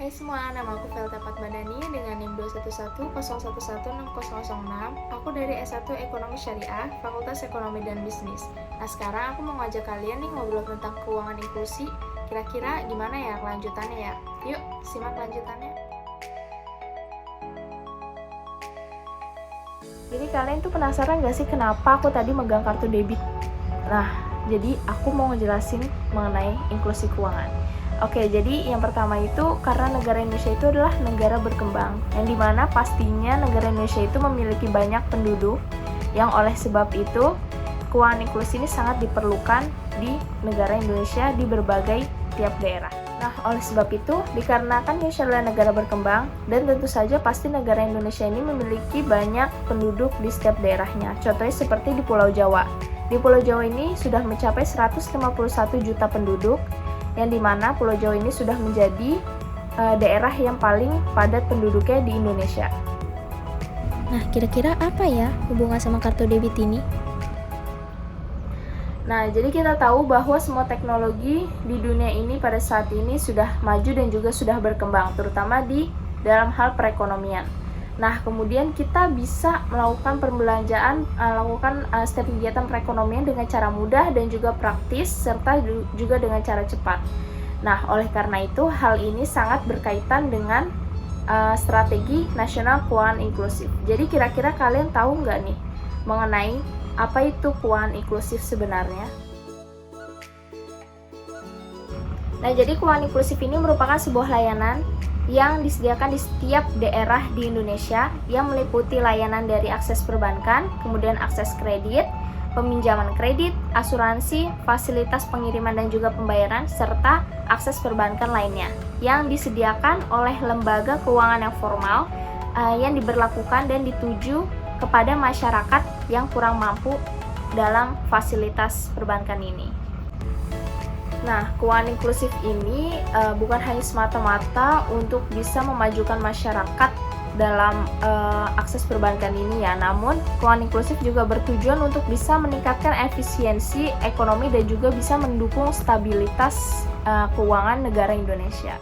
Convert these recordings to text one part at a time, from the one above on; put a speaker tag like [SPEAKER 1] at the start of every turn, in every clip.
[SPEAKER 1] Hai semua, nama aku Velta Fatmadani dengan NIM 21101116006. Aku dari S1 Ekonomi Syariah, Fakultas Ekonomi dan Bisnis. Nah, sekarang aku mau ngajak kalian nih ngobrol tentang keuangan inklusi. Kira-kira gimana ya kelanjutannya ya? Yuk, simak lanjutannya. Jadi kalian tuh penasaran gak sih kenapa aku tadi megang kartu debit? Nah, jadi aku mau ngejelasin mengenai inklusi keuangan. Oke, jadi yang pertama itu karena negara Indonesia itu adalah negara berkembang, yang dimana pastinya negara Indonesia itu memiliki banyak penduduk, yang oleh sebab itu keuangan inklusi ini sangat diperlukan di negara Indonesia di berbagai tiap daerah. Nah, oleh sebab itu, dikarenakan Indonesia adalah negara berkembang, dan tentu saja pasti negara Indonesia ini memiliki banyak penduduk di setiap daerahnya. Contohnya seperti di Pulau Jawa. Di Pulau Jawa ini sudah mencapai 151 juta penduduk, yang dimana Pulau Jawa ini sudah menjadi daerah yang paling padat penduduknya di Indonesia.
[SPEAKER 2] Nah, kira-kira apa ya hubungan sama kartu debit ini?
[SPEAKER 1] Nah, jadi kita tahu bahwa semua teknologi di dunia ini pada saat ini sudah maju dan juga sudah berkembang, terutama di dalam hal perekonomian. Nah, kemudian kita bisa melakukan pembelanjaan, lakukan setiap kegiatan perekonomian dengan cara mudah dan juga praktis, serta juga dengan cara cepat. Nah, oleh karena itu, hal ini sangat berkaitan dengan strategi nasional keuangan inklusif. Jadi, kira-kira kalian tahu nggak nih mengenai apa itu keuangan inklusif sebenarnya? Nah, jadi keuangan inklusif ini merupakan sebuah layanan yang disediakan di setiap daerah di Indonesia yang meliputi layanan dari akses perbankan, kemudian akses kredit, peminjaman kredit, asuransi, fasilitas pengiriman dan juga pembayaran, serta akses perbankan lainnya yang disediakan oleh lembaga keuangan yang formal yang diberlakukan dan dituju kepada masyarakat yang kurang mampu dalam fasilitas perbankan ini. Nah, keuangan inklusif ini bukan hanya semata-mata untuk bisa memajukan masyarakat dalam akses perbankan ini ya, namun keuangan inklusif juga bertujuan untuk bisa meningkatkan efisiensi ekonomi dan juga bisa mendukung stabilitas keuangan negara Indonesia.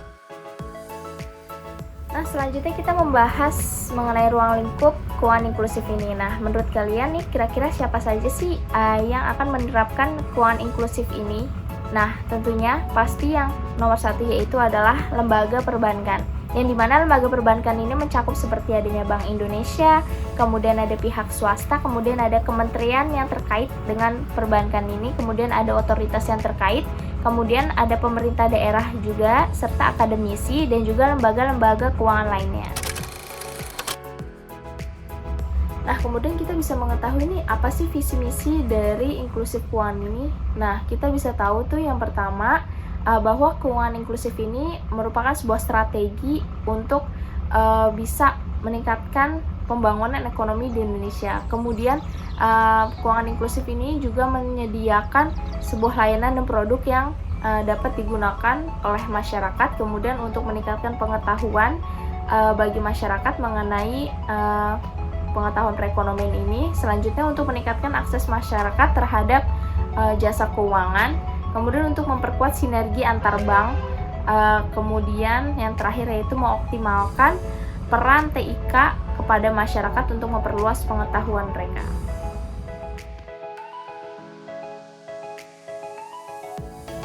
[SPEAKER 1] Nah, selanjutnya kita membahas mengenai ruang lingkup keuangan inklusif ini. Nah, menurut kalian nih, kira-kira siapa saja sih yang akan menerapkan keuangan inklusif ini? Nah, tentunya pasti yang nomor satu yaitu adalah lembaga perbankan, yang dimana lembaga perbankan ini mencakup seperti adanya Bank Indonesia, kemudian ada pihak swasta, kemudian ada kementerian yang terkait dengan perbankan ini, kemudian ada otoritas yang terkait, kemudian ada pemerintah daerah juga, serta akademisi dan juga lembaga-lembaga keuangan lainnya. Nah, kemudian kita bisa mengetahui nih apa sih visi misi dari inklusif keuangan ini. Nah, kita bisa tahu tuh yang pertama bahwa keuangan inklusif ini merupakan sebuah strategi untuk bisa meningkatkan pembangunan ekonomi di Indonesia. Kemudian keuangan inklusif ini juga menyediakan sebuah layanan dan produk yang dapat digunakan oleh masyarakat, kemudian untuk meningkatkan pengetahuan bagi masyarakat mengenai pengetahuan perekonomian ini. Selanjutnya untuk meningkatkan akses masyarakat terhadap jasa keuangan, kemudian untuk memperkuat sinergi antar bank, kemudian yang terakhir yaitu mengoptimalkan peran TIK kepada masyarakat untuk memperluas pengetahuan mereka.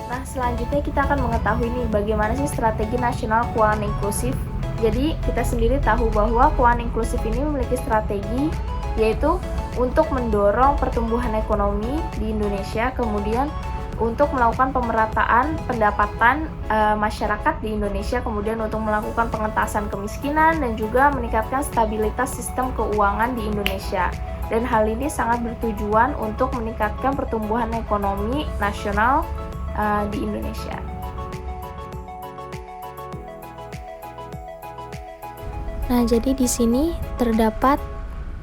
[SPEAKER 1] Nah, selanjutnya kita akan mengetahui nih bagaimana sih strategi nasional keuangan inklusif. Jadi, kita sendiri tahu bahwa keuangan inklusif ini memiliki strategi, yaitu untuk mendorong pertumbuhan ekonomi di Indonesia, kemudian untuk melakukan pemerataan pendapatan masyarakat di Indonesia, kemudian untuk melakukan pengentasan kemiskinan dan juga meningkatkan stabilitas sistem keuangan di Indonesia. Dan hal ini sangat bertujuan untuk meningkatkan pertumbuhan ekonomi nasional di Indonesia.
[SPEAKER 2] Nah, jadi di sini terdapat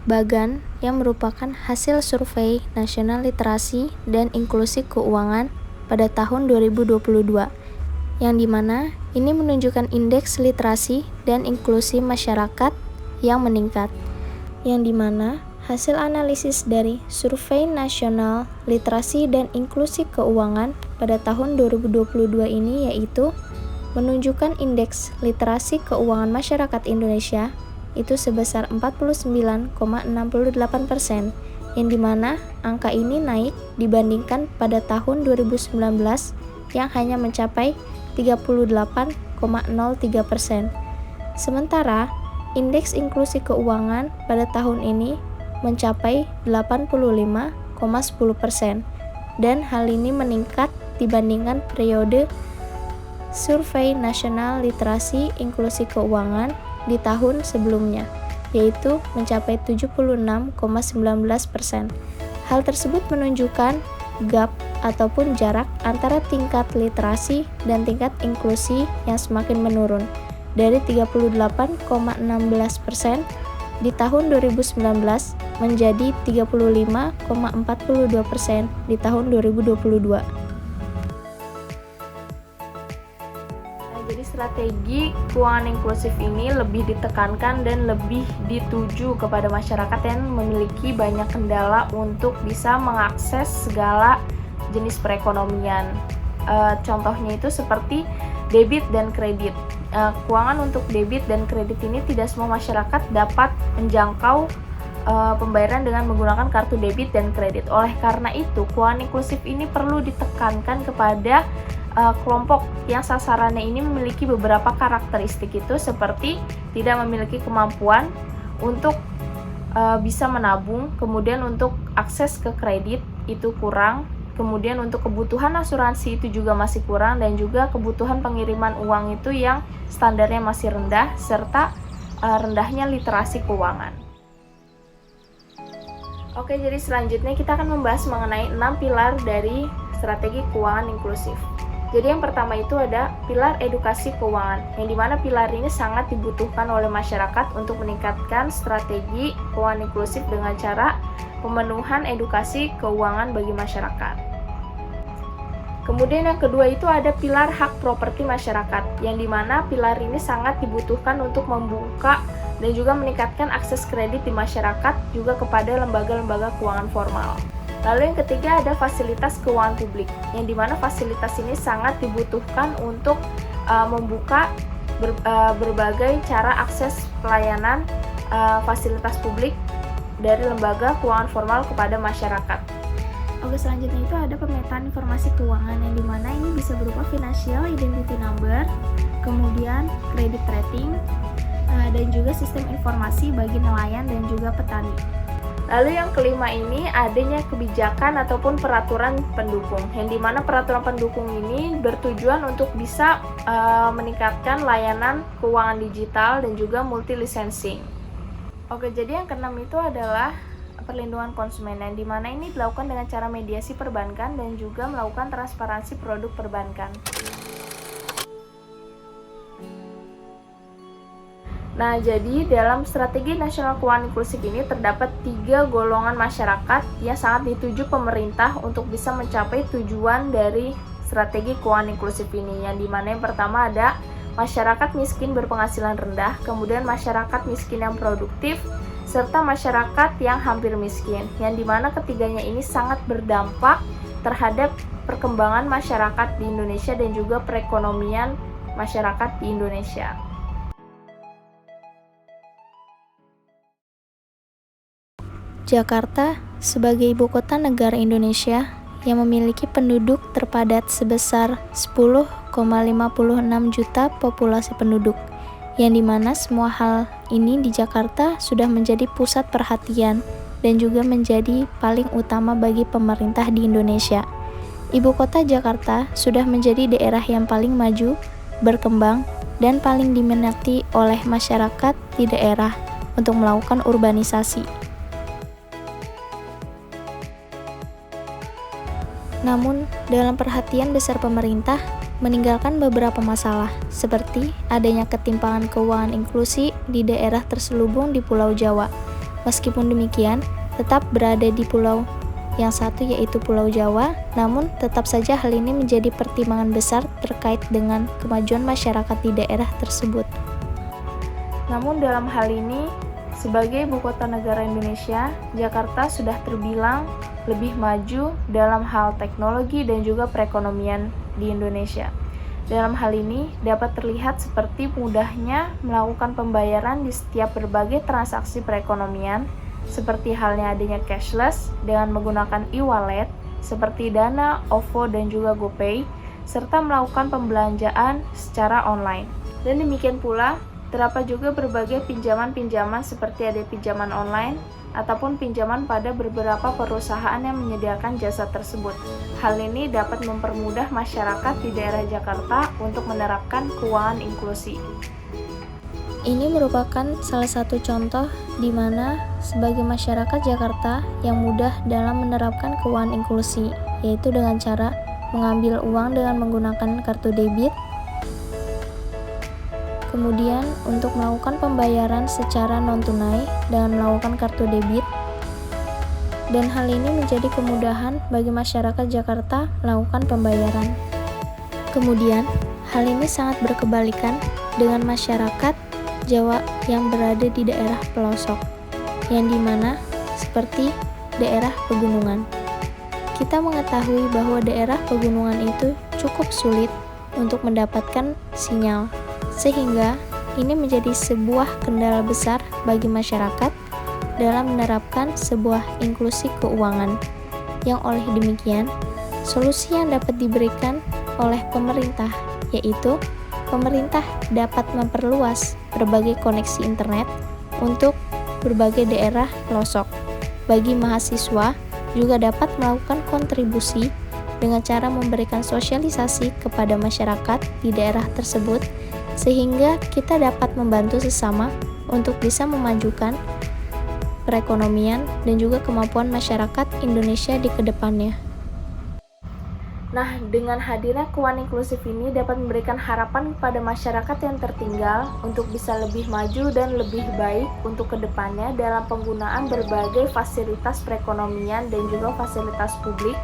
[SPEAKER 2] bagan yang merupakan hasil survei nasional literasi dan inklusi keuangan pada tahun 2022, yang dimana ini menunjukkan indeks literasi dan inklusi masyarakat yang meningkat, yang dimana hasil analisis dari survei nasional literasi dan inklusi keuangan pada tahun 2022 ini yaitu menunjukkan indeks literasi keuangan masyarakat Indonesia itu sebesar 49,68%, yang dimana angka ini naik dibandingkan pada tahun 2019 yang hanya mencapai 38,03%. Sementara, indeks inklusi keuangan pada tahun ini mencapai 85,10%, dan hal ini meningkat dibandingkan periode Survei Nasional Literasi Inklusi Keuangan di tahun sebelumnya, yaitu mencapai 76,19%. Hal tersebut menunjukkan gap ataupun jarak antara tingkat literasi dan tingkat inklusi yang semakin menurun, dari 38,16% di tahun 2019 menjadi 35,42% di tahun 2022.
[SPEAKER 1] Jadi strategi keuangan inklusif ini lebih ditekankan dan lebih dituju kepada masyarakat yang memiliki banyak kendala untuk bisa mengakses segala jenis perekonomian. Contohnya itu seperti debit dan kredit. Keuangan untuk debit dan kredit ini tidak semua masyarakat dapat menjangkau pembayaran dengan menggunakan kartu debit dan kredit. Oleh karena itu, keuangan inklusif ini perlu ditekankan kepada kelompok yang sasarannya ini memiliki beberapa karakteristik, itu seperti tidak memiliki kemampuan untuk bisa menabung, kemudian untuk akses ke kredit itu kurang, kemudian untuk kebutuhan asuransi itu juga masih kurang, dan juga kebutuhan pengiriman uang itu yang standarnya masih rendah, serta rendahnya literasi keuangan. Oke, jadi selanjutnya kita akan membahas mengenai 6 pilar dari strategi keuangan inklusif. Jadi yang pertama itu ada pilar edukasi keuangan, yang dimana pilar ini sangat dibutuhkan oleh masyarakat untuk meningkatkan strategi keuangan inklusif dengan cara pemenuhan edukasi keuangan bagi masyarakat. Kemudian yang kedua itu ada pilar hak properti masyarakat, yang dimana pilar ini sangat dibutuhkan untuk membuka dan juga meningkatkan akses kredit di masyarakat juga kepada lembaga-lembaga keuangan formal. Lalu yang ketiga ada fasilitas keuangan publik, yang dimana fasilitas ini sangat dibutuhkan untuk membuka berbagai cara akses pelayanan fasilitas publik dari lembaga keuangan formal kepada masyarakat.
[SPEAKER 2] Oke, selanjutnya itu ada pemetaan informasi keuangan, yang dimana ini bisa berupa financial identity number, kemudian credit rating, dan juga sistem informasi bagi nelayan dan juga petani.
[SPEAKER 1] Lalu yang kelima ini adanya kebijakan ataupun peraturan pendukung, yang dimana peraturan pendukung ini bertujuan untuk bisa meningkatkan layanan keuangan digital dan juga multi licensing. Oke, jadi yang keenam itu adalah perlindungan konsumen, yang dimana ini dilakukan dengan cara mediasi perbankan dan juga melakukan transparansi produk perbankan. Nah, jadi dalam strategi nasional keuangan inklusif ini terdapat 3 golongan masyarakat yang sangat dituju pemerintah untuk bisa mencapai tujuan dari strategi keuangan inklusif ini, yang dimana yang pertama ada masyarakat miskin berpenghasilan rendah, kemudian masyarakat miskin yang produktif, serta masyarakat yang hampir miskin, yang dimana ketiganya ini sangat berdampak terhadap perkembangan masyarakat di Indonesia dan juga perekonomian masyarakat di Indonesia.
[SPEAKER 2] Jakarta sebagai ibu kota negara Indonesia yang memiliki penduduk terpadat sebesar 10,56 juta populasi penduduk, yang dimana semua hal ini di Jakarta sudah menjadi pusat perhatian dan juga menjadi paling utama bagi pemerintah di Indonesia. Ibu kota Jakarta sudah menjadi daerah yang paling maju, berkembang, dan paling diminati oleh masyarakat di daerah untuk melakukan urbanisasi. Namun, dalam perhatian besar pemerintah, meninggalkan beberapa masalah, seperti adanya ketimpangan keuangan inklusi di daerah terselubung di Pulau Jawa. Meskipun demikian, tetap berada di pulau yang satu yaitu Pulau Jawa, namun tetap saja hal ini menjadi pertimbangan besar terkait dengan kemajuan masyarakat di daerah tersebut.
[SPEAKER 1] Namun dalam hal ini, sebagai ibu kota negara Indonesia, Jakarta sudah terbilang lebih maju dalam hal teknologi dan juga perekonomian di Indonesia. Dalam hal ini dapat terlihat seperti mudahnya melakukan pembayaran di setiap berbagai transaksi perekonomian, seperti halnya adanya cashless dengan menggunakan e-wallet seperti Dana, OVO, dan juga GoPay, serta melakukan pembelanjaan secara online. Dan demikian pula, terdapat juga berbagai pinjaman-pinjaman seperti ada pinjaman online, ataupun pinjaman pada beberapa perusahaan yang menyediakan jasa tersebut. Hal ini dapat mempermudah masyarakat di daerah Jakarta untuk menerapkan keuangan inklusi.
[SPEAKER 2] Ini merupakan salah satu contoh di mana sebagai masyarakat Jakarta yang mudah dalam menerapkan keuangan inklusi, yaitu dengan cara mengambil uang dengan menggunakan kartu debit, kemudian untuk melakukan pembayaran secara non-tunai dengan melakukan kartu debit, dan hal ini menjadi kemudahan bagi masyarakat Jakarta melakukan pembayaran. Kemudian, hal ini sangat berkebalikan dengan masyarakat Jawa yang berada di daerah pelosok, yang dimana seperti daerah pegunungan. Kita mengetahui bahwa daerah pegunungan itu cukup sulit untuk mendapatkan sinyal, sehingga ini menjadi sebuah kendala besar bagi masyarakat dalam menerapkan sebuah inklusi keuangan, yang oleh demikian, solusi yang dapat diberikan oleh pemerintah, yaitu pemerintah dapat memperluas berbagai koneksi internet untuk berbagai daerah pelosok. Bagi mahasiswa, juga dapat melakukan kontribusi dengan cara memberikan sosialisasi kepada masyarakat di daerah tersebut, sehingga kita dapat membantu sesama untuk bisa memajukan perekonomian dan juga kemampuan masyarakat Indonesia di kedepannya.
[SPEAKER 1] Nah, dengan hadirnya keuangan inklusif ini dapat memberikan harapan kepada masyarakat yang tertinggal untuk bisa lebih maju dan lebih baik untuk kedepannya dalam penggunaan berbagai fasilitas perekonomian dan juga fasilitas publik,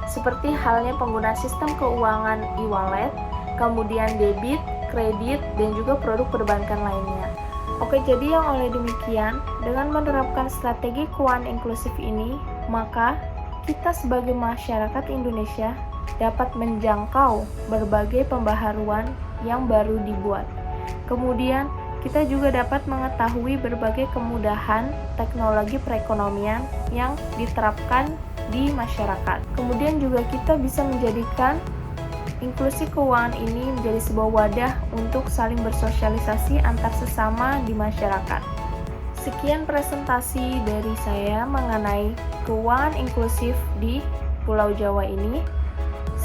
[SPEAKER 1] seperti halnya penggunaan sistem keuangan e-wallet, kemudian debit, kredit, dan juga produk perbankan lainnya. Oke, jadi yang oleh demikian, dengan menerapkan strategi keuangan inklusif ini, maka kita sebagai masyarakat Indonesia dapat menjangkau berbagai pembaharuan yang baru dibuat. Kemudian, kita juga dapat mengetahui berbagai kemudahan teknologi perekonomian yang diterapkan di masyarakat. Kemudian juga kita bisa menjadikan inklusi keuangan ini menjadi sebuah wadah untuk saling bersosialisasi antar sesama di masyarakat. Sekian presentasi dari saya mengenai keuangan inklusif di Pulau Jawa ini.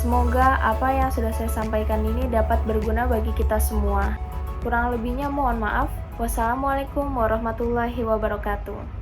[SPEAKER 1] Semoga apa yang sudah saya sampaikan ini dapat berguna bagi kita semua. Kurang lebihnya mohon maaf. Wassalamualaikum warahmatullahi wabarakatuh.